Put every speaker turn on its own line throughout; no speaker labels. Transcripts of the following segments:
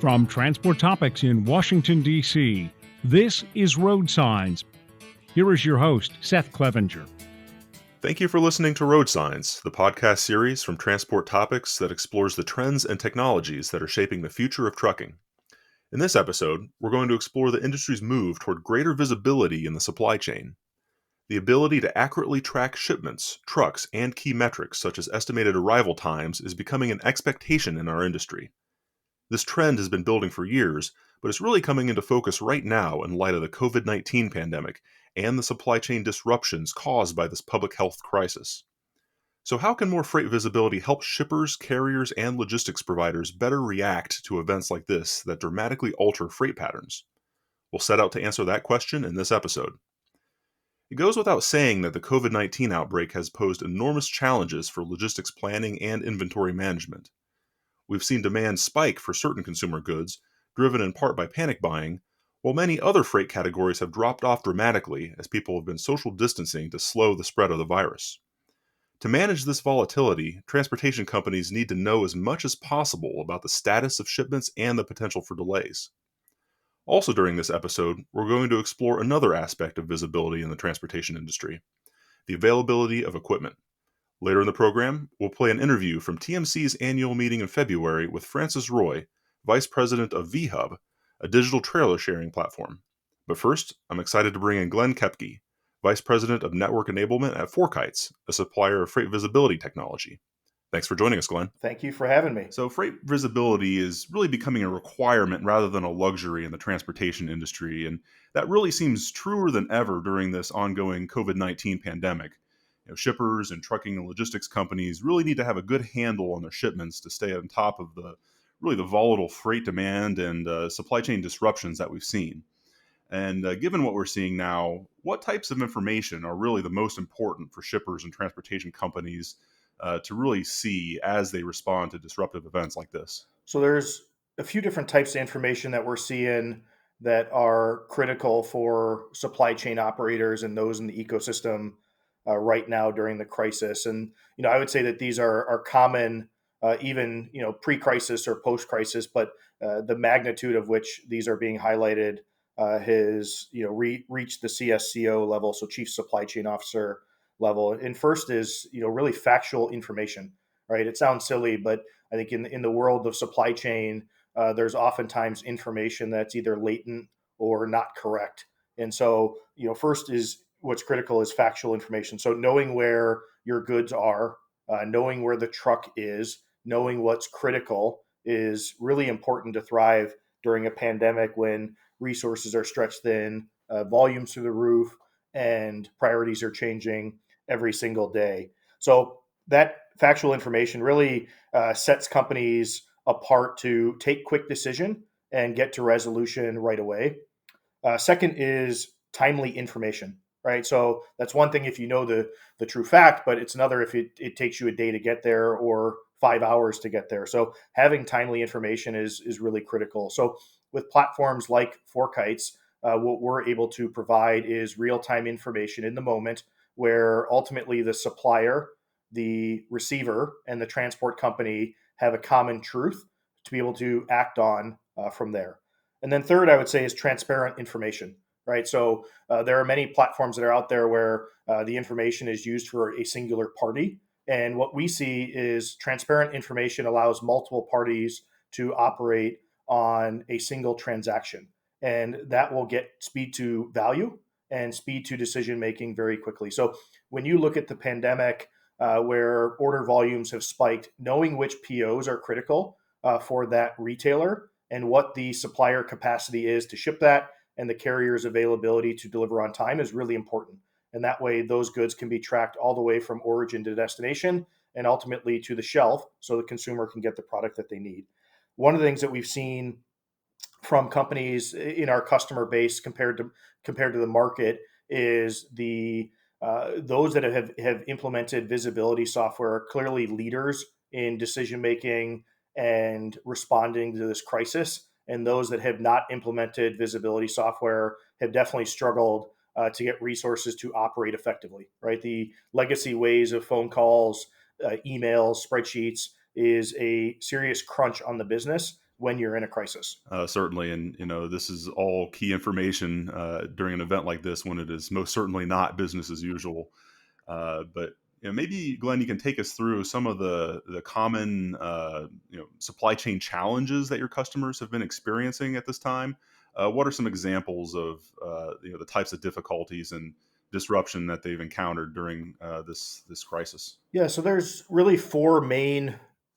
From Transport Topics in Washington, D.C., this is RoadSigns. Here is your host, Seth Clevenger.
Thank you for listening to RoadSigns, the podcast series from Transport Topics that explores the trends and technologies that are shaping the future of trucking. In this episode, we're going to explore the industry's move toward greater visibility in the supply chain. The ability to accurately track shipments, trucks, and key metrics such as estimated arrival times is becoming an expectation in our industry. This trend has been building for years, but it's really coming into focus right now in light of the Cov-19 pandemic and the supply chain disruptions caused by this public health crisis. So how can more freight visibility help shippers, carriers, and logistics providers better react to events like this that dramatically alter freight patterns? We'll set out to answer that question in this episode. It goes without saying that the COVID-19 outbreak has posed enormous challenges for logistics planning and inventory management. We've seen demand spike for certain consumer goods, driven in part by panic buying, while many other freight categories have dropped off dramatically as people have been social distancing to slow the spread of the virus. To manage this volatility, transportation companies need to know as much as possible about the status of shipments and the potential for delays. Also during this episode, we're going to explore another aspect of visibility in the transportation industry, the availability of equipment. Later in the program, we'll play an interview from TMC's annual meeting in February with Francis Roy, Vice President of VHub, a digital trailer sharing platform. But first, I'm excited to bring in Glenn Kepke, Vice President of Network Enablement at FourKites, a supplier of freight visibility technology. Thanks for joining us, Glenn.
Thank you for having me.
So freight visibility is really becoming a requirement rather than a luxury in the transportation industry, and that really seems truer than ever during this ongoing COVID-19 pandemic. Shippers and trucking and logistics companies really need to have a good handle on their shipments to stay on top of the volatile freight demand and supply chain disruptions that we've seen. And given what we're seeing now, what types of information are really the most important for shippers and transportation companies to really see as they respond to disruptive events like this?
So there's a few different types of information that we're seeing that are critical for supply chain operators and those in the ecosystem right now during the crisis. And I would say that these are common, even pre-crisis or post-crisis, but the magnitude of which these are being highlighted has reached the CSCO level, so Chief Supply Chain Officer level. And first is really factual information, right? It sounds silly, but I think in the world of supply chain, there's oftentimes information that's either latent or not correct. And so first is what's critical is factual information. So knowing where your goods are, knowing where the truck is, knowing what's critical is really important to thrive during a pandemic when resources are stretched thin, volumes through the roof, and priorities are changing every single day. So that factual information really sets companies apart to take quick decision and get to resolution right away. Second is timely information, right? So that's one thing if you know the true fact, but it's another if it takes you a day to get there or 5 hours to get there. So having timely information is really critical. So with platforms like FourKites, what we're able to provide is real-time information in the moment where ultimately the supplier, the receiver, and the transport company have a common truth to be able to act on from there. And then third, I would say, is transparent information, right? So there are many platforms that are out there where the information is used for a singular party. And what we see is transparent information allows multiple parties to operate on a single transaction. And that will get speed to value and speed to decision making very quickly. So when you look at the pandemic where order volumes have spiked, knowing which POs are critical for that retailer and what the supplier capacity is to ship that and the carrier's availability to deliver on time is really important. And that way, those goods can be tracked all the way from origin to destination and ultimately to the shelf so the consumer can get the product that they need. One of the things that we've seen from companies in our customer base compared to the market is the those that have implemented visibility software are clearly leaders in decision making and responding to this crisis. And those that have not implemented visibility software have definitely struggled to get resources to operate effectively, right? The legacy ways of phone calls, emails, spreadsheets is a serious crunch on the business when you're in a crisis.
Certainly, and this is all key information during an event like this when it is most certainly not business as usual. But maybe Glenn, you can take us through some of the common supply chain challenges that your customers have been experiencing at this time. What are some examples of the types of difficulties and disruption that they've encountered during this crisis?
Yeah, so there's really four main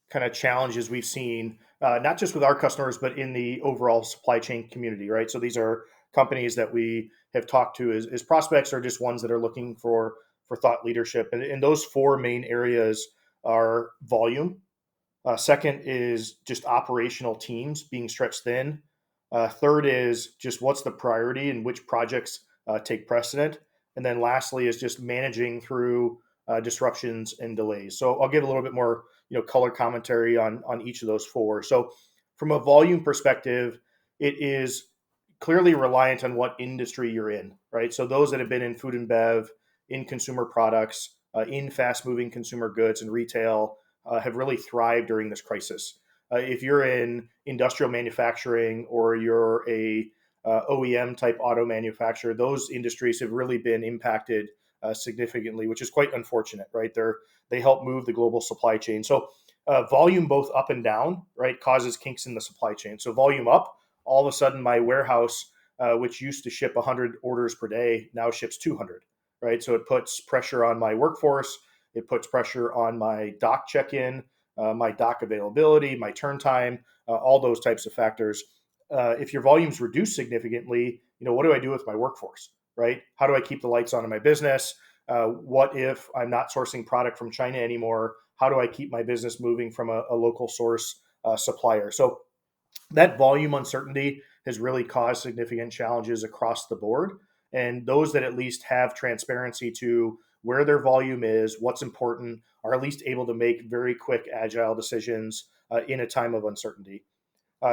kind of challenges we've seen, not just with our customers, but in the overall supply chain community, right? So these are companies that we have talked to as prospects, or just ones that are looking for thought leadership. And those four main areas are volume. Second is just operational teams being stretched thin. Third is just what's the priority and which projects take precedent. And then lastly is just managing through disruptions and delays. So I'll give a little bit more color commentary on each of those four. So from a volume perspective, it is clearly reliant on what industry you're in, right? So those that have been in food and bev, in consumer products, in fast moving consumer goods and retail have really thrived during this crisis. If you're in industrial manufacturing or you're a OEM type auto manufacturer, those industries have really been impacted significantly, which is quite unfortunate, right? They help move the global supply chain. So volume both up and down, right, causes kinks in the supply chain. So volume up, all of a sudden my warehouse, which used to ship 100 orders per day, now ships 200, right? So it puts pressure on my workforce. It puts pressure on my dock check-in, my dock availability, my turn time, all those types of factors. If your volumes reduce significantly, what do I do with my workforce, right? How do I keep the lights on in my business? What if I'm not sourcing product from China anymore? How do I keep my business moving from a local source supplier? So that volume uncertainty has really caused significant challenges across the board. And those that at least have transparency to where their volume is, what's important, are at least able to make very quick, agile decisions in a time of uncertainty.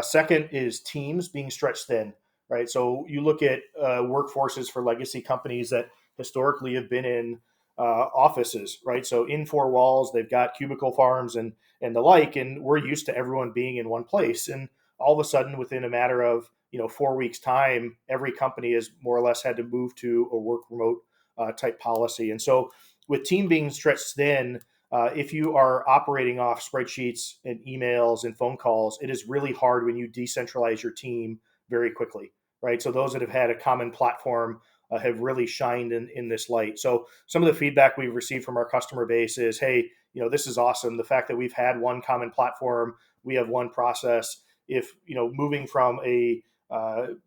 Second is teams being stretched thin, right? So you look at workforces for legacy companies that historically have been in offices, right? So in four walls, they've got cubicle farms and the like, and we're used to everyone being in one place. And all of a sudden, within a matter of 4 weeks' time, every company has more or less had to move to a work remote type policy. And so, with team being stretched thin, if you are operating off spreadsheets and emails and phone calls, it is really hard when you decentralize your team very quickly, right? So those that have had a common platform have really shined in this light. So some of the feedback we've received from our customer base is, hey, this is awesome. The fact that we've had one common platform, we have one process. If moving from a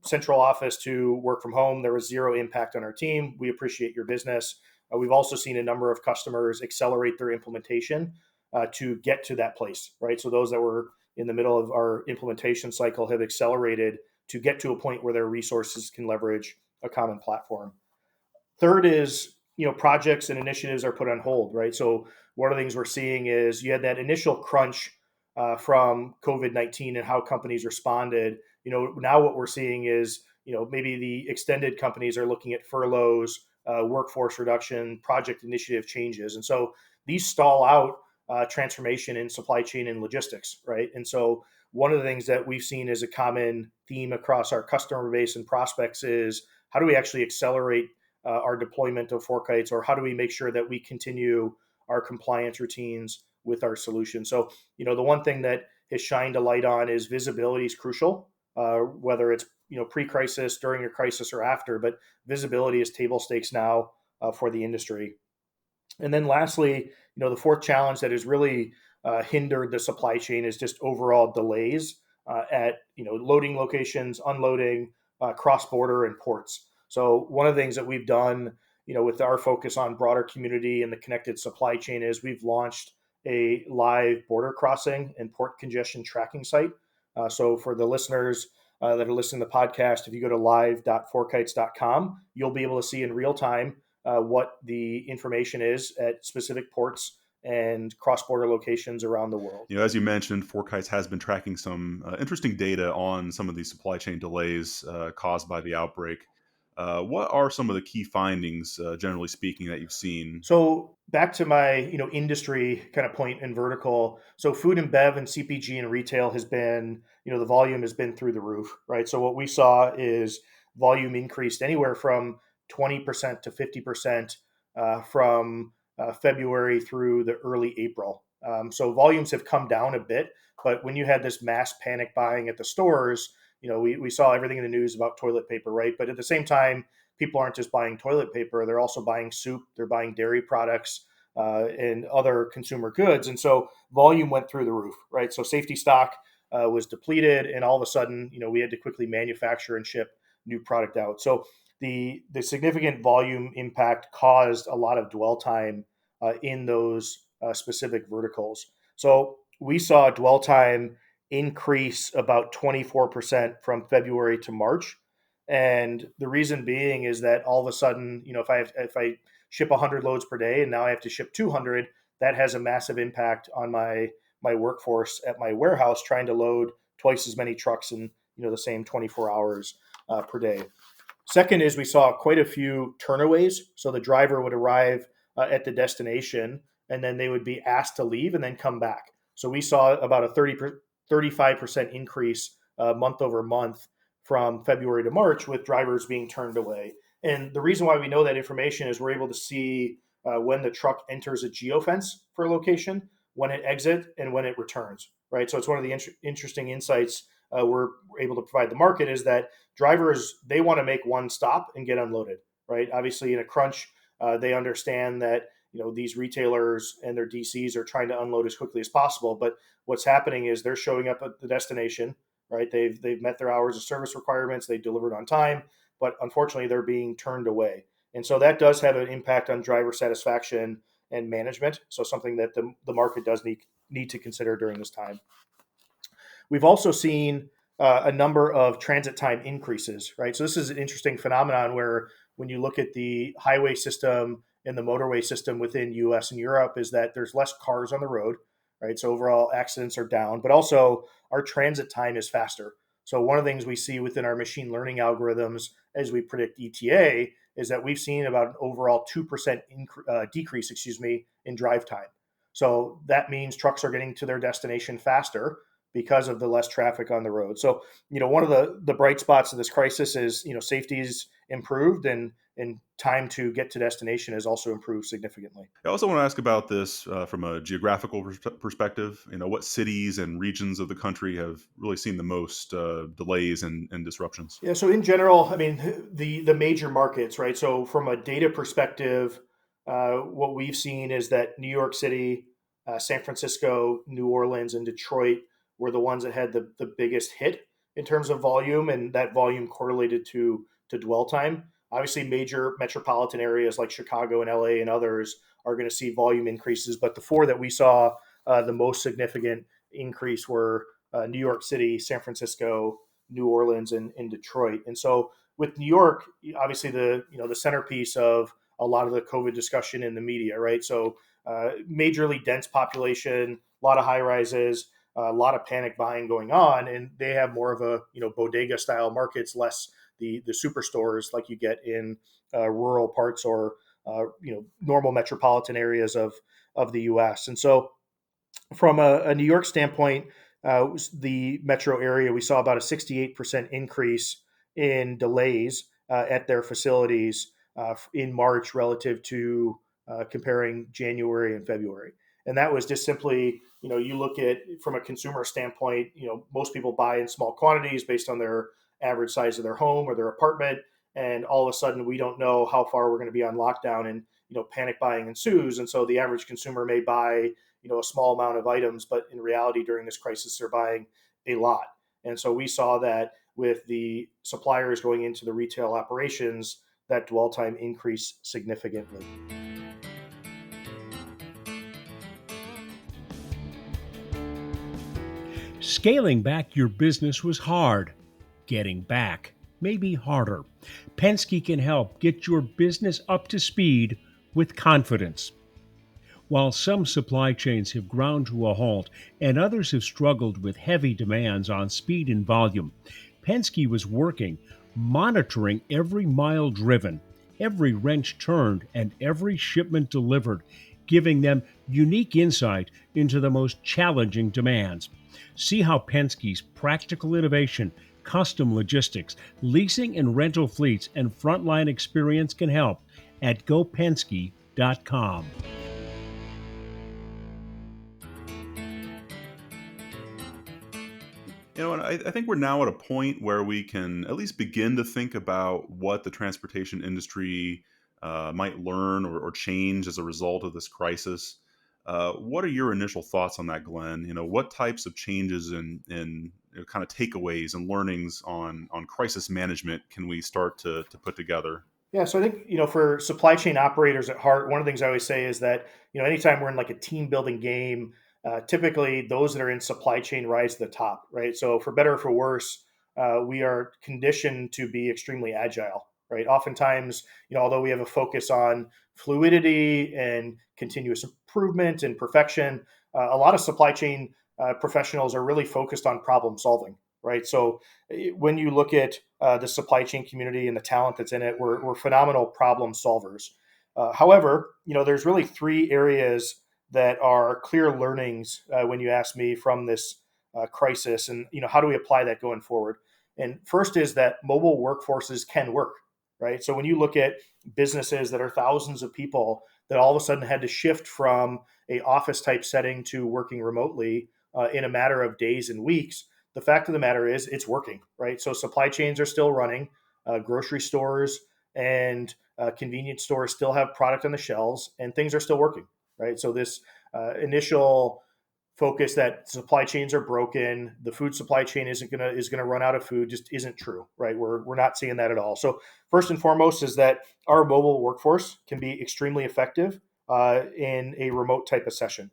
central office to work from home, there was zero impact on our team. We appreciate your business. We've also seen a number of customers accelerate their implementation to get to that place, right? So those that were in the middle of our implementation cycle have accelerated to get to a point where their resources can leverage a common platform. Third is, projects and initiatives are put on hold, right? So one of the things we're seeing is you had that initial crunch from COVID-19 and how companies responded. Now what we're seeing is, maybe the extended companies are looking at furloughs, workforce reduction, project initiative changes. And so these stall out transformation in supply chain and logistics, right? And so one of the things that we've seen as a common theme across our customer base and prospects is how do we actually accelerate our deployment of FourKites, or how do we make sure that we continue our compliance routines with our solution? So, the one thing that has shined a light on is visibility is crucial, whether it's pre-crisis, during a crisis, or after. But visibility is table stakes now for the industry. And then lastly, the fourth challenge that has really hindered the supply chain is just overall delays at loading locations, unloading, cross-border, and ports. So one of the things that we've done, with our focus on broader community and the connected supply chain, is we've launched a live border crossing and port congestion tracking site. So for the listeners that are listening to the podcast, if you go to live.fourkites.com, you'll be able to see in real time what the information is at specific ports and cross-border locations around the world.
As you mentioned, FourKites has been tracking some interesting data on some of these supply chain delays caused by the outbreak. What are some of the key findings, generally speaking, that you've seen?
So back to my, industry kind of point and vertical. So food and bev and CPG and retail has been, the volume has been through the roof, right? So what we saw is volume increased anywhere from 20% to 50% from February through the early April. So volumes have come down a bit, but when you had this mass panic buying at the stores, we saw everything in the news about toilet paper, right? But at the same time, people aren't just buying toilet paper, they're also buying soup, they're buying dairy products and other consumer goods. And so volume went through the roof, right? So safety stock was depleted, and all of a sudden, we had to quickly manufacture and ship new product out. So the significant volume impact caused a lot of dwell time in those specific verticals. So we saw dwell time increase about 24% from February to March. And the reason being is that all of a sudden, if I ship 100 loads per day and now I have to ship 200, that has a massive impact on my workforce at my warehouse trying to load twice as many trucks in the same 24 hours per day. Second is we saw quite a few turnaways. So the driver would arrive at the destination and then they would be asked to leave and then come back. So we saw about a 35% increase month over month from February to March with drivers being turned away. And the reason why we know that information is we're able to see when the truck enters a geofence for a location, when it exits, and when it returns, right? So it's one of the interesting insights we're able to provide the market is that drivers, they want to make one stop and get unloaded, right? Obviously in a crunch, they understand that these retailers and their DCs are trying to unload as quickly as possible. But what's happening is they're showing up at the destination, right? They've met their hours of service requirements, they delivered on time, but unfortunately they're being turned away. And so that does have an impact on driver satisfaction and management. So something that the market does need to consider during this time. We've also seen a number of transit time increases, right? So this is an interesting phenomenon where when you look at the highway system and the motorway system within US and Europe is that there's less cars on the road, right? So overall accidents are down, but also our transit time is faster. So one of the things we see within our machine learning algorithms as we predict ETA is that we've seen about an overall 2% decrease, in drive time. So that means trucks are getting to their destination faster because of the less traffic on the road. So, one of the bright spots of this crisis is, safety's improved and time to get to destination has also improved significantly.
I also want to ask about this from a geographical perspective. What cities and regions of the country have really seen the most delays and disruptions?
Yeah. So in general, I mean, the major markets, right? So from a data perspective, what we've seen is that New York City, San Francisco, New Orleans, and Detroit were the ones that had the biggest hit in terms of volume, and that volume correlated to dwell time. Obviously, major metropolitan areas like Chicago and LA and others are going to see volume increases, but the four that we saw the most significant increase were New York City, San Francisco, New Orleans, and Detroit. And so with New York, obviously the centerpiece of a lot of the COVID discussion in the media, right? So majorly dense population, a lot of high rises, a lot of panic buying going on, and they have more of a bodega style markets, less the superstores like you get in rural parts or normal metropolitan areas of the U.S. And so, from a New York standpoint, the metro area, we saw about a 68% increase in delays at their facilities in March relative to comparing January and February. And that was just simply, you look at from a consumer standpoint, most people buy in small quantities based on their average size of their home or their apartment. And all of a sudden, we don't know how far we're going to be on lockdown, and panic buying ensues. And so the average consumer may buy a small amount of items, but in reality, during this crisis, they're buying a lot. And so we saw that with the suppliers going into the retail operations, that dwell time increased significantly.
Scaling back your business was hard. Getting back may be harder. Penske can help get your business up to speed with confidence. While some supply chains have ground to a halt and others have struggled with heavy demands on speed and volume, Penske was working monitoring every mile driven, every wrench turned, and every shipment delivered, giving them unique insight into the most challenging demands. See how Penske's practical innovation, custom logistics, leasing and rental fleets, and frontline experience can help at gopenske.com.
And I think we're now at a point where we can at least begin to think about what the transportation industry might learn or change as a result of this crisis. What are your initial thoughts on that, Glenn? What types of changes and kind of takeaways and learnings on crisis management can we start to put together?
Yeah, so I think, for supply chain operators at heart, one of the things I always say is that, anytime we're in like a team building game, typically those that are in supply chain rise to the top, right? So for better or for worse, we are conditioned to be extremely agile, right? Oftentimes, although we have a focus on fluidity and continuous improvement and perfection, a lot of supply chain professionals are really focused on problem solving, right? So when you look at the supply chain community and the talent that's in it, we're phenomenal problem solvers. However, there's really three areas that are clear learnings when you ask me from this crisis, and how do we apply that going forward? And first is that mobile workforces can work, right? So when you look at businesses that are thousands of people that all of a sudden had to shift from a office type setting to working remotely in a matter of days and weeks, the fact of the matter is it's working, right? So supply chains are still running, grocery stores and convenience stores still have product on the shelves, and things are still working, right? So this initial focus that supply chains are broken, the food supply chain is gonna run out of food, just isn't true, right? We're not seeing that at all. So first and foremost is that our mobile workforce can be extremely effective in a remote type of session.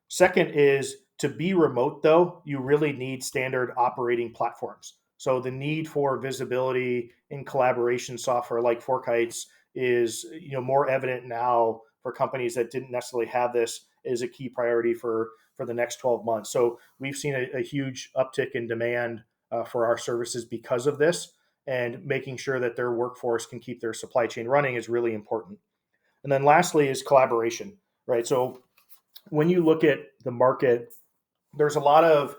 Second is to be remote, though, you really need standard operating platforms. So the need for visibility in collaboration software like Forkites is more evident now for companies that didn't necessarily have this as a key priority for the next 12 months. So we've seen a huge uptick in demand for our services because of this, and making sure that their workforce can keep their supply chain running is really important. And then lastly is collaboration, right? So when you look at the market, there's a lot of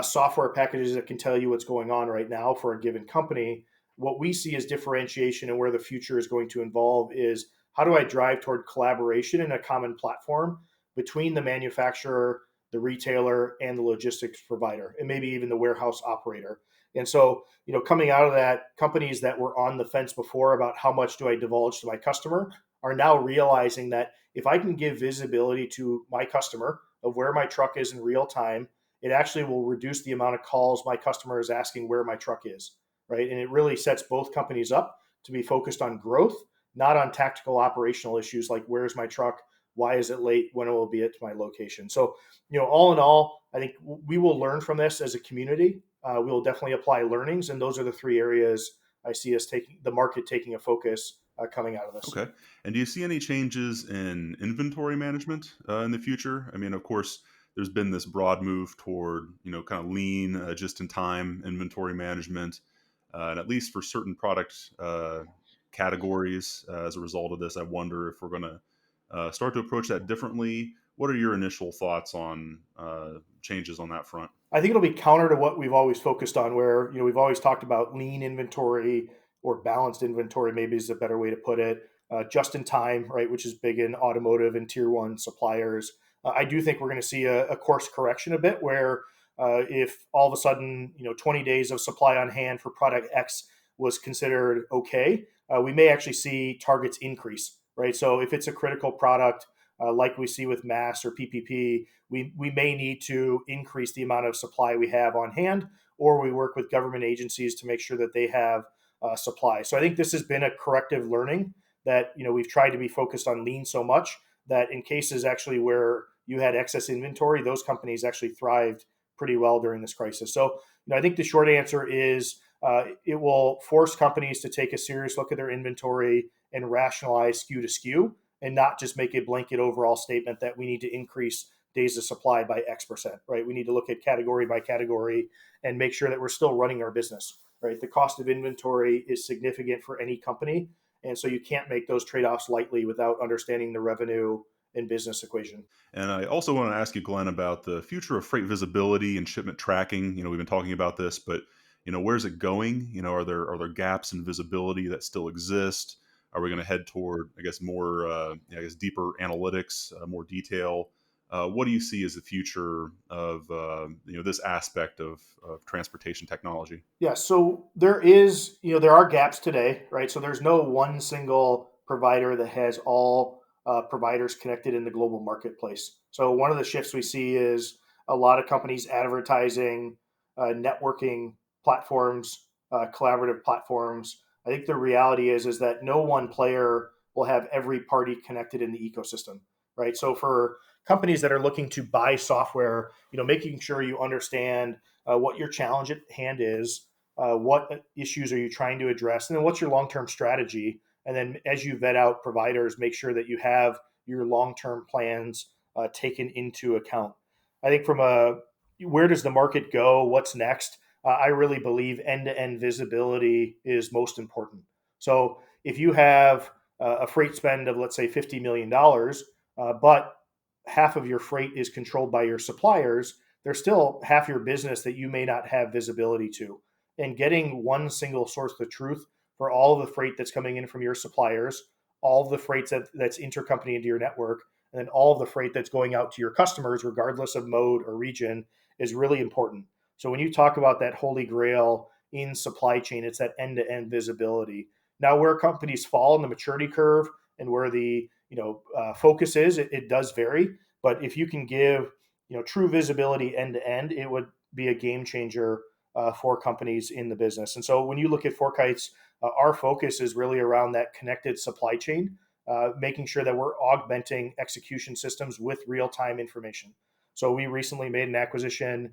software packages that can tell you what's going on right now for a given company. What we see as differentiation and where the future is going to involve is how do I drive toward collaboration in a common platform between the manufacturer, the retailer, and the logistics provider, and maybe even the warehouse operator. And so, coming out of that, companies that were on the fence before about how much do I divulge to my customer are now realizing that if I can give visibility to my customer of where my truck is in real time, it actually will reduce the amount of calls my customer is asking where my truck is, right? And it really sets both companies up to be focused on growth, not on tactical operational issues like where's my truck, why is it late, when it will be at my location. So, all in all, I think we will learn from this as a community. We will definitely apply learnings, and those are the three areas I see us taking the market taking a focus coming out of this.
Okay. And do you see any changes in inventory management in the future? I mean, of course, there's been this broad move toward, kind of lean, just in time inventory management. And at least for certain product categories, as a result of this, I wonder if we're going to start to approach that differently. What are your initial thoughts on changes on that front?
I think it'll be counter to what we've always focused on, where we've always talked about lean inventory or balanced inventory, maybe is a better way to put it. Just in time, right, which is big in automotive and tier one suppliers. I do think we're going to see a course correction a bit, where if all of a sudden 20 days of supply on hand for product X was considered okay, we may actually see targets increase, right? So if it's a critical product, like we see with mass or PPP, we may need to increase the amount of supply we have on hand, or we work with government agencies to make sure that they have supply. So I think this has been a corrective learning that we've tried to be focused on lean so much that in cases actually where you had excess inventory, those companies actually thrived pretty well during this crisis. So I think the short answer is it will force companies to take a serious look at their inventory and rationalize SKU to SKU, and not just make a blanket overall statement that we need to increase days of supply by X percent, right? We need to look at category by category and make sure that we're still running our business. right? The cost of inventory is significant for any company. And so you can't make those trade-offs lightly without understanding the revenue and business equation.
And I also want to ask you, Glenn, about the future of freight visibility and shipment tracking. We've been talking about this, but where's it going? Are there gaps in visibility that still exist? Are we going to head toward, I guess, more, deeper analytics, more detail? What do you see as the future of this aspect of transportation technology?
Yeah, so there are gaps today, right? So there's no one single provider that has all providers connected in the global marketplace. So one of the shifts we see is a lot of companies advertising networking platforms, collaborative platforms. I think the reality is that no one player will have every party connected in the ecosystem, right? So for companies that are looking to buy software, making sure you understand what your challenge at hand is, what issues are you trying to address, and then what's your long-term strategy. And then as you vet out providers, make sure that you have your long-term plans taken into account. I think from a where does the market go, what's next, I really believe end-to-end visibility is most important. So if you have a freight spend of, let's say, $50 million, but half of your freight is controlled by your suppliers, there's still half your business that you may not have visibility to. And getting one single source of the truth for all of the freight that's coming in from your suppliers, all of the freight that's intercompany into your network, and then all of the freight that's going out to your customers, regardless of mode or region, is really important. So when you talk about that holy grail in supply chain, it's that end-to-end visibility. Now, where companies fall in the maturity curve and where the focus is, it does vary. But if you can give true visibility end to end, it would be a game changer for companies in the business. And so when you look at FourKites, our focus is really around that connected supply chain, making sure that we're augmenting execution systems with real-time information. So we recently made an acquisition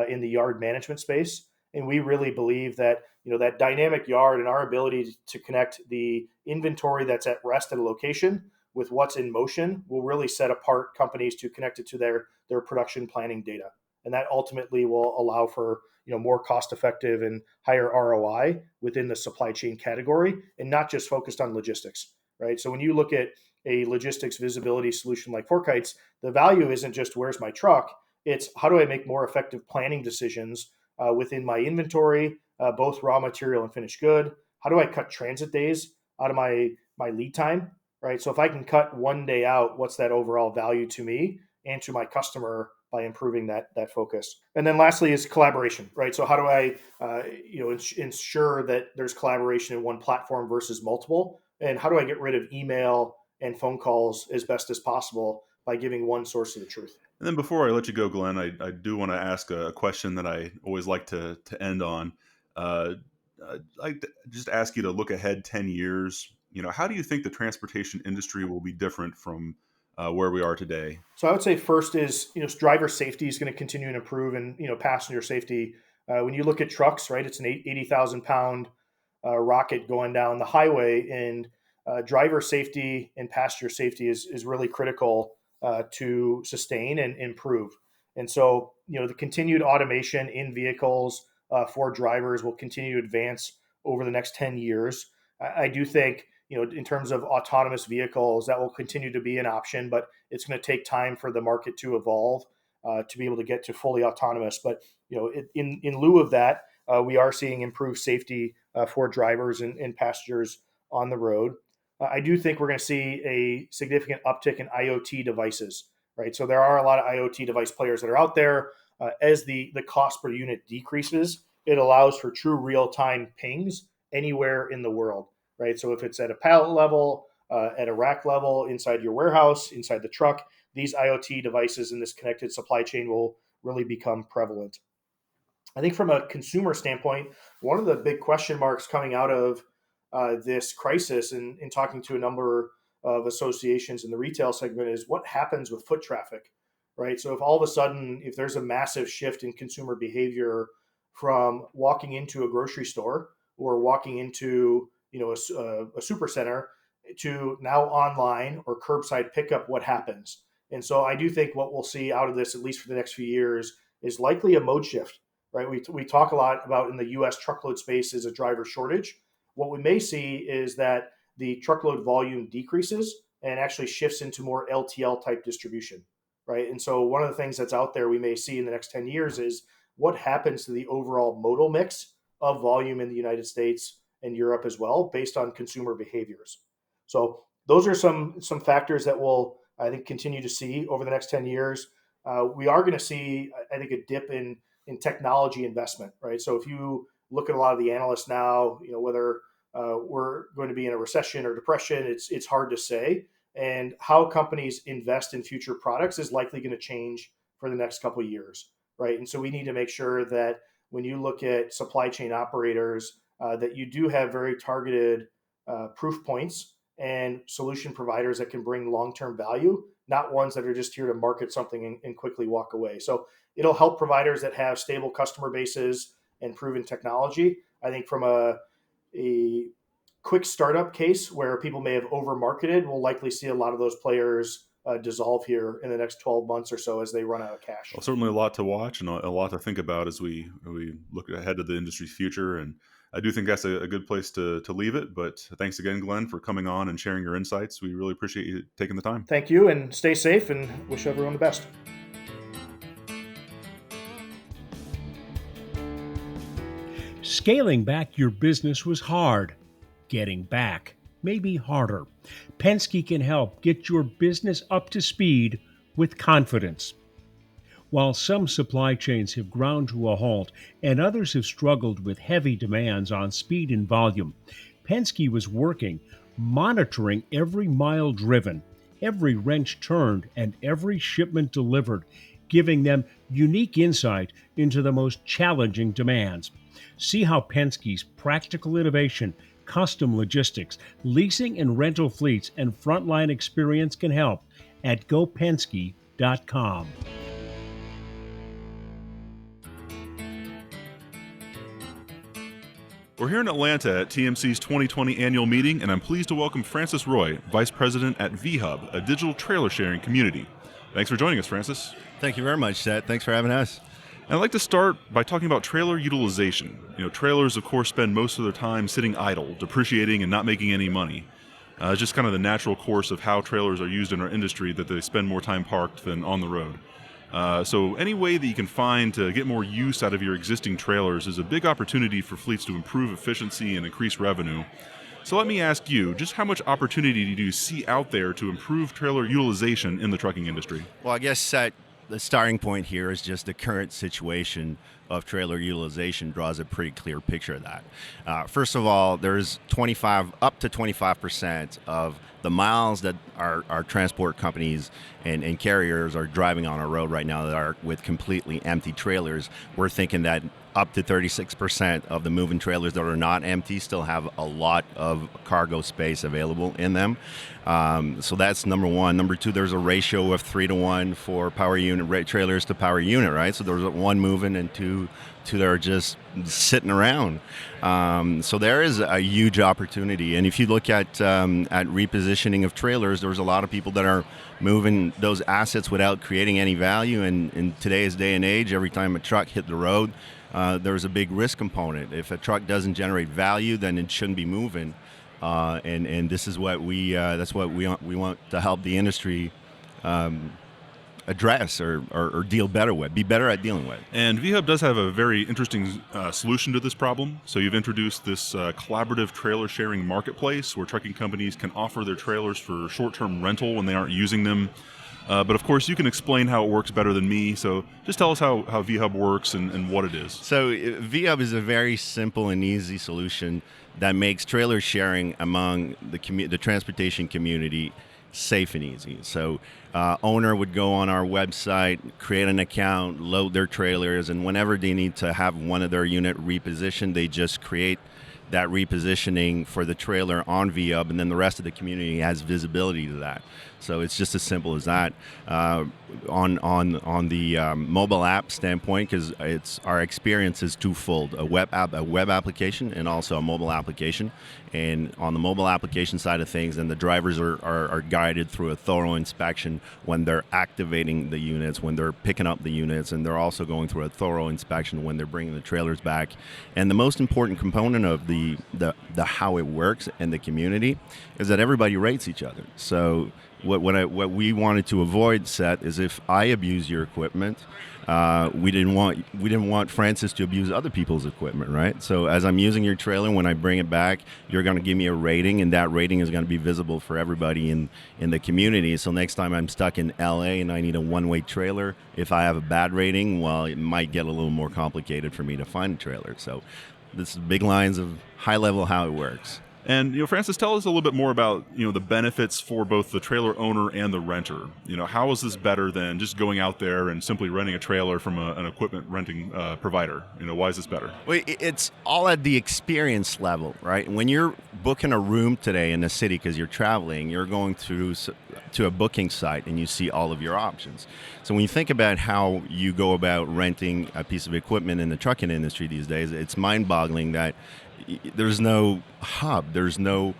in the yard management space, and we really believe that that dynamic yard and our ability to connect the inventory that's at rest at a location with what's in motion will really set apart companies to connect it to their production planning data. And that ultimately will allow for more cost effective and higher ROI within the supply chain category, and not just focused on logistics, right? So when you look at a logistics visibility solution like FourKites, the value isn't just where's my truck, it's how do I make more effective planning decisions within my inventory, both raw material and finished good. How do I cut transit days out of my lead time, right? So if I can cut one day out, what's that overall value to me and to my customer by improving that focus? And then lastly is collaboration, right? So how do I ensure that there's collaboration in one platform versus multiple? And how do I get rid of email and phone calls as best as possible by giving one source of the truth?
And then before I let you go, Glenn, I do want to ask a question that I always like to end on. Uh, I'd like to just ask you to look ahead 10 years. How do you think the transportation industry will be different from where we are today?
So I would say first is driver safety is going to continue to improve, and passenger safety. When you look at trucks, right, it's an 80,000 pound rocket going down the highway, and driver safety and passenger safety is really critical to sustain and improve. And so the continued automation in vehicles for drivers will continue to advance over the next 10 years. I do think in terms of autonomous vehicles, that will continue to be an option, but it's going to take time for the market to evolve to be able to get to fully autonomous. But in lieu of that, we are seeing improved safety for drivers and passengers on the road. I do think we're going to see a significant uptick in IoT devices, right? So there are a lot of IoT device players that are out there. As the cost per unit decreases, it allows for true real-time pings anywhere in the world, right? So if it's at a pallet level, at a rack level, inside your warehouse, inside the truck, these IoT devices in this connected supply chain will really become prevalent. I think from a consumer standpoint, one of the big question marks coming out of this crisis, and in talking to a number of associations in the retail segment, is what happens with foot traffic, right? So if all of a sudden, if there's a massive shift in consumer behavior from walking into a grocery store or walking into a super center to now online or curbside pickup, what happens? And so I do think what we'll see out of this, at least for the next few years, is likely a mode shift, right? We talk a lot about in the U.S. truckload space is a driver shortage. What we may see is that the truckload volume decreases and actually shifts into more LTL type distribution, right? And so one of the things that's out there we may see in the next 10 years is what happens to the overall modal mix of volume in the United States and Europe as well, based on consumer behaviors. So those are some factors that we'll, I think, continue to see over the next 10 years. We are going to see, I think, a dip in technology investment, right? So if you look at a lot of the analysts now, whether we're going to be in a recession or depression, it's hard to say. And how companies invest in future products is likely going to change for the next couple of years, right? And so we need to make sure that when you look at supply chain operators, that you do have very targeted proof points and solution providers that can bring long-term value, not ones that are just here to market something and quickly walk away. So it'll help providers that have stable customer bases and proven technology. I think from a quick startup case where people may have over marketed, we'll likely see a lot of those players dissolve here in the next 12 months or so as they run out of cash.
Well, certainly a lot to watch and a lot to think about as we look ahead to the industry's future. And I do think that's a good place to leave it. But thanks again, Glenn, for coming on and sharing your insights. We really appreciate you taking the time.
Thank you, and stay safe, and wish everyone the best.
Scaling back your business was hard. Getting back may be harder. Penske can help get your business up to speed with confidence. While some supply chains have ground to a halt and others have struggled with heavy demands on speed and volume, Penske was working, monitoring every mile driven, every wrench turned, and every shipment delivered, giving them unique insight into the most challenging demands. See how Penske's practical innovation, custom logistics, leasing and rental fleets, and frontline experience can help at gopenske.com.
We're here in Atlanta at TMC's 2020 annual meeting, and I'm pleased to welcome Francis Roy, Vice President at VHub, a digital trailer sharing community. Thanks for joining us, Francis.
Thank you very much, Seth. Thanks for having us.
And I'd like to start by talking about trailer utilization. Trailers, of course, spend most of their time sitting idle, depreciating, and not making any money. It's just kind of the natural course of how trailers are used in our industry, that they spend more time parked than on the road. So any way that you can find to get more use out of your existing trailers is a big opportunity for fleets to improve efficiency and increase revenue. So let me ask you, just how much opportunity do you see out there to improve trailer utilization in the trucking industry?
Well, I guess the starting point here is just the current situation of trailer utilization draws a pretty clear picture of that. First of all, there's up to 25% of the miles that our transport companies and carriers are driving on our road right now that are with completely empty trailers. We're thinking that up to 36% of the moving trailers that are not empty still have a lot of cargo space available in them. So that's number one. Number two, there's a ratio of 3-to-1 for power unit trailers to power unit, right? So there's one moving and two that are just sitting around. So there is a huge opportunity. And if you look at repositioning of trailers, there's a lot of people that are moving those assets without creating any value. And in today's day and age, every time a truck hit the road, there's a big risk component. If a truck doesn't generate value, then it shouldn't be moving. And this is what we want to help the industry address or deal better with, be better at dealing with.
And VHub does have a very interesting solution to this problem. So you've introduced this collaborative trailer sharing marketplace where trucking companies can offer their trailers for short-term rental when they aren't using them. But of course, you can explain how it works better than me. So just tell us how VHub works and what it is.
So VHub is a very simple and easy solution that makes trailer sharing among the transportation community safe and easy. So owner would go on our website, create an account, load their trailers, and whenever they need to have one of their unit repositioned, they just create that repositioning for the trailer on VHub, and then the rest of the community has visibility to that. So it's just as simple as that. On the mobile app standpoint, because it's our experience is twofold: a web application, and also a mobile application. And on the mobile application side of things, then the drivers are guided through a thorough inspection when they're activating the units, when they're picking up the units, and they're also going through a thorough inspection when they're bringing the trailers back. And the most important component of the how it works in the community is that everybody rates each other. So what we wanted to avoid, Seth, is if I abuse your equipment, we didn't want Francis to abuse other people's equipment, right? So as I'm using your trailer, when I bring it back, you're going to give me a rating, and that rating is going to be visible for everybody in the community. So next time I'm stuck in LA and I need a one-way trailer, if I have a bad rating, well, it might get a little more complicated for me to find a trailer. So this is big lines of high level how it works.
And, Francis, tell us a little bit more about, the benefits for both the trailer owner and the renter. How is this better than just going out there and simply renting a trailer from an equipment renting provider? Why is this better?
Well, it's all at the experience level, right? When you're booking a room today in the city because you're traveling, you're going to a booking site and you see all of your options. So when you think about how you go about renting a piece of equipment in the trucking industry these days, it's mind-boggling that there's no hub, there's no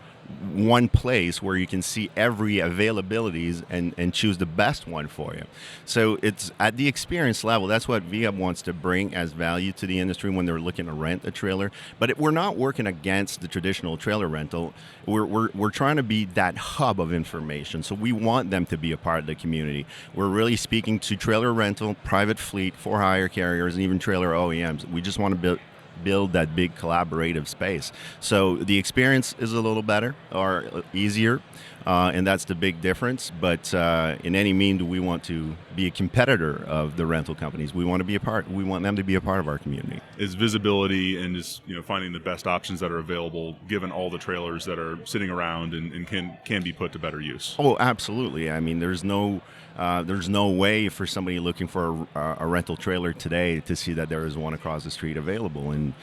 one place where you can see every availabilities and choose the best one for you. So it's at the experience level. That's what VHub wants to bring as value to the industry when they're looking to rent a trailer. But we're not working against the traditional trailer rental. We're trying to be that hub of information. So we want them to be a part of the community. We're really speaking to trailer rental, private fleet, for-hire carriers, and even trailer OEMs. We just want to build that big collaborative space. So the experience is a little better or easier, and that's the big difference. But in any mean do we want to be a competitor of the rental companies. We want to be a part. We want them to be a part of our community.
Is visibility and just finding the best options that are available given all the trailers that are sitting around and can be put to better use.
Oh, absolutely. I mean, there's no way for somebody looking for a rental trailer today to see that there is one across the street available, and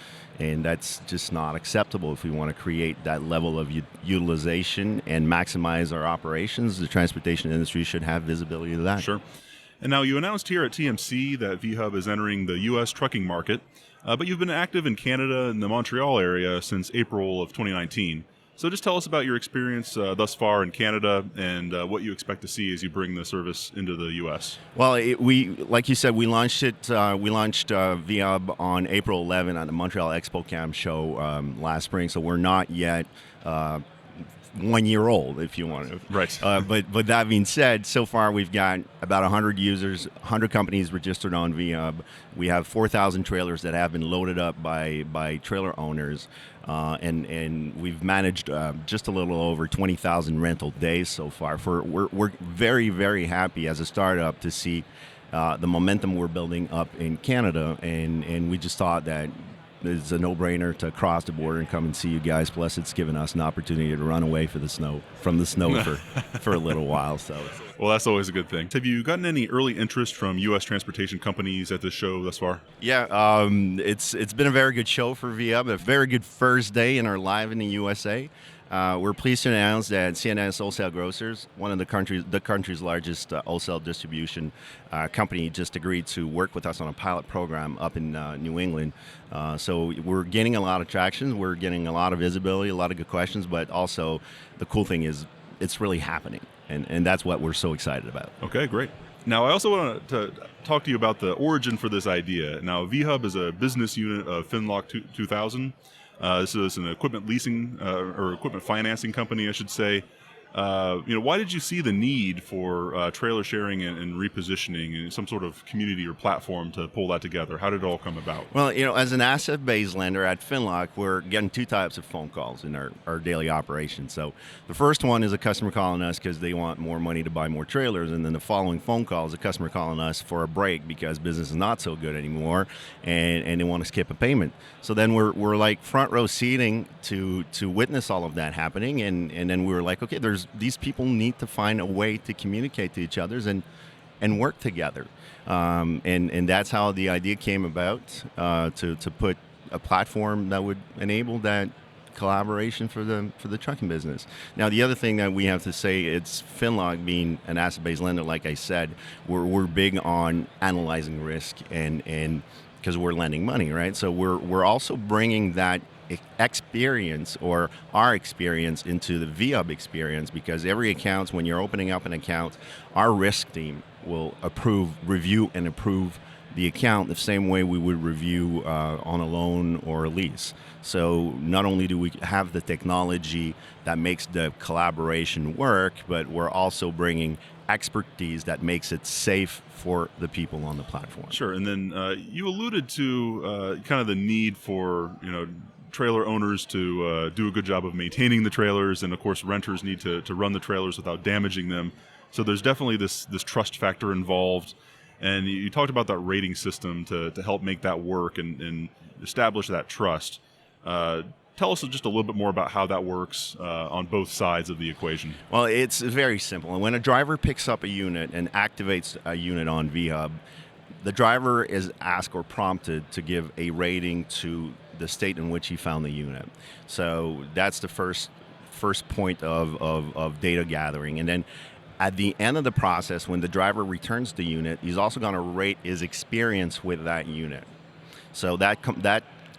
that's just not acceptable. If we want to create that level of utilization and maximize our operations, the transportation industry should have visibility to that.
Sure. And now you announced here at TMC that VHub is entering the U.S. trucking market, but you've been active in Canada and the Montreal area since April of 2019. So just tell us about your experience thus far in Canada and what you expect to see as you bring the service into the U.S.
Well, like you said, we launched VHub on April 11 at the Montreal Expo Cam show last spring. So we're not yet 1 year old, if you want to.
Right.
But that being said, so far we've got about 100 users, 100 companies registered on VHub. We have 4,000 trailers that have been loaded up by trailer owners. And we've managed just a little over 20,000 rental days so far. We're very, very happy as a startup to see the momentum we're building up in Canada, and we just thought that it's a no-brainer to cross the border and come and see you guys. Plus, it's given us an opportunity to run away from the snow for a little while. So,
well, that's always a good thing. Have you gotten any early interest from U.S. transportation companies at this show thus far?
Yeah, it's been a very good show for VHub. A very good first day in our live in the USA. We're pleased to announce that CNS Wholesale Grocers, one of the country's largest wholesale distribution company, just agreed to work with us on a pilot program up in New England. So we're gaining a lot of traction. We're getting a lot of visibility, a lot of good questions, but also the cool thing is it's really happening, and that's what we're so excited about.
Okay, great. Now, I also want to talk to you about the origin for this idea. Now, VHub is a business unit of Finlock 2000. This is an equipment leasing or equipment financing company, I should say. Why did you see the need for trailer sharing and repositioning and some sort of community or platform to pull that together? How did it all come about?
Well, as an asset-based lender at Finlock, we're getting two types of phone calls in our daily operation. So the first one is a customer calling us because they want more money to buy more trailers, and then the following phone call is a customer calling us for a break because business is not so good anymore, and they want to skip a payment. So then we're like front row seating to witness all of that happening, and then we were like, okay, these people need to find a way to communicate to each other and work together. And that's how the idea came about, to put a platform that would enable that collaboration for the trucking business. Now, the other thing that we have to say, it's Finlog being an asset-based lender. Like I said, we're big on analyzing risk and because we're lending money, right? So we're also bringing that experience or our experience into the VHub experience, because every account, when you're opening up an account, our risk team will review and approve the account the same way we would review on a loan or a lease. So not only do we have the technology that makes the collaboration work, but we're also bringing expertise that makes it safe for the people on the platform.
Sure. And then you alluded to kind of the need for, trailer owners to do a good job of maintaining the trailers, and of course renters need to run the trailers without damaging them. So there's definitely this trust factor involved, and you talked about that rating system to help make that work and establish that trust. Tell us just a little bit more about how that works on both sides of the equation.
Well, it's very simple. When a driver picks up a unit and activates a unit on VHub, the driver is asked or prompted to give a rating to the state in which he found the unit. So that's the first point of data gathering. And then at the end of the process, when the driver returns the unit, he's also going to rate his experience with that unit. So that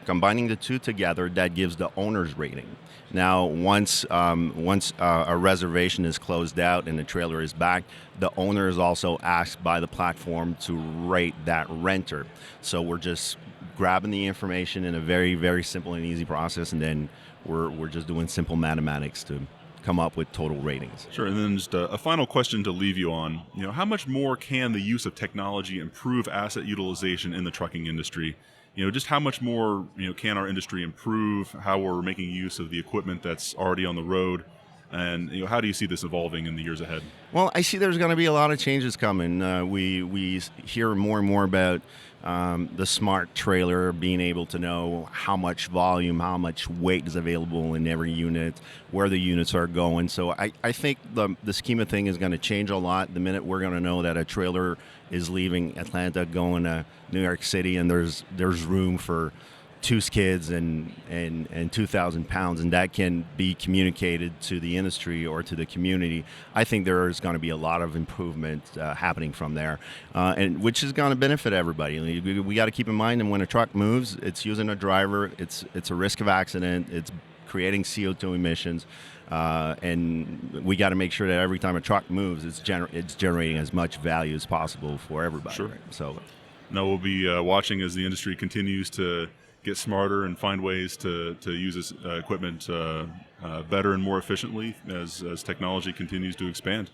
combining the two together, that gives the owner's rating. Now, once a reservation is closed out and the trailer is back, the owner is also asked by the platform to rate that renter. So we're just grabbing the information in a very, very simple and easy process, and then we're just doing simple mathematics to come up with total ratings.
Sure. And then just a final question to leave you on. How much more can the use of technology improve asset utilization in the trucking industry? Just how much more can our industry improve, how we're making use of the equipment that's already on the road, and how do you see this evolving in the years ahead?
Well, I see there's going to be a lot of changes coming. We hear more and more about the smart trailer, being able to know how much volume, how much weight is available in every unit, where the units are going. So I think the scheme of thing is going to change a lot the minute we're going to know that a trailer is leaving Atlanta going to New York City, and there's room for 2 skids and 2,000 pounds, and that can be communicated to the industry or to the community. I think there is going to be a lot of improvement happening from there, and which is going to benefit everybody. We got to keep in mind that when a truck moves, it's using a driver, it's a risk of accident, it's creating CO2 emissions, and we got to make sure that every time a truck moves, it's generating as much value as possible for everybody.
Sure.
Right? So,
now we'll be watching as the industry continues to get smarter and find ways to use this equipment better and more efficiently as technology continues to expand.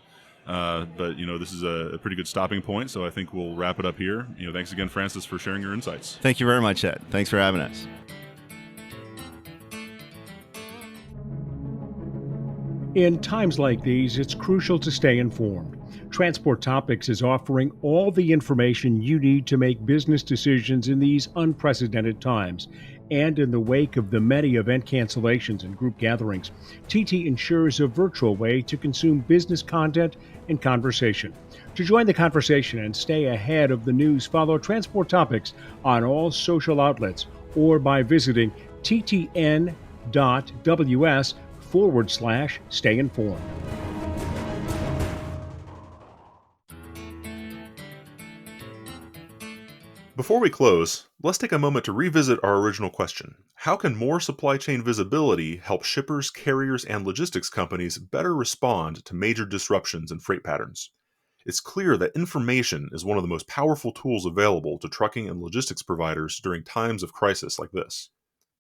But this is a pretty good stopping point, so I think we'll wrap it up here. Thanks again, Francis, for sharing your insights.
Thank you very much, Ed. Thanks for having us.
In times like these, it's crucial to stay informed. Transport Topics is offering all the information you need to make business decisions in these unprecedented times. And in the wake of the many event cancellations and group gatherings, TT ensures a virtual way to consume business content and conversation. To join the conversation and stay ahead of the news, follow Transport Topics on all social outlets or by visiting ttn.ws/stay informed.
Before we close, let's take a moment to revisit our original question. How can more supply chain visibility help shippers, carriers, and logistics companies better respond to major disruptions in freight patterns? It's clear that information is one of the most powerful tools available to trucking and logistics providers during times of crisis like this.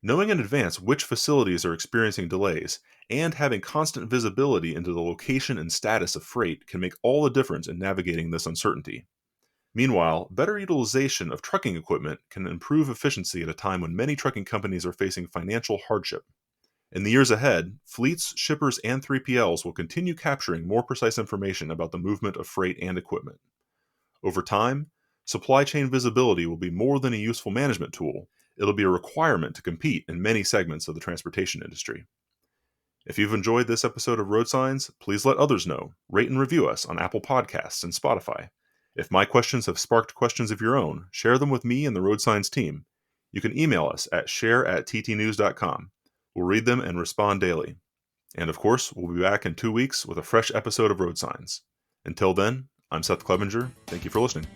Knowing in advance which facilities are experiencing delays and having constant visibility into the location and status of freight can make all the difference in navigating this uncertainty. Meanwhile, better utilization of trucking equipment can improve efficiency at a time when many trucking companies are facing financial hardship. In the years ahead, fleets, shippers, and 3PLs will continue capturing more precise information about the movement of freight and equipment. Over time, supply chain visibility will be more than a useful management tool. It'll be a requirement to compete in many segments of the transportation industry. If you've enjoyed this episode of RoadSigns, please let others know. Rate and review us on Apple Podcasts and Spotify. If my questions have sparked questions of your own, share them with me and the RoadSigns team. You can email us at share@ttnews.com. We'll read them and respond daily. And of course, we'll be back in 2 weeks with a fresh episode of Road Signs. Until then, I'm Seth Clevenger. Thank you for listening.